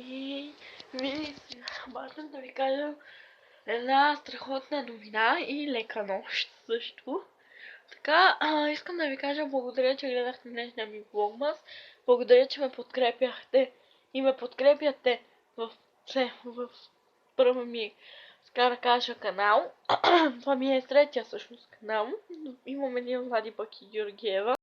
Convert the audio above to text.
И бързам да ви кажа една страхотна новина и лека нощ също. Така, искам да ви кажа благодаря, че гледахте днешния ми влогмас. Благодаря, че ме подкрепяхте и ме подкрепяте в първа ми, така да кажа, канал. Това ми е третия всъщност канал. Имам един Влади Пък и Георгиева.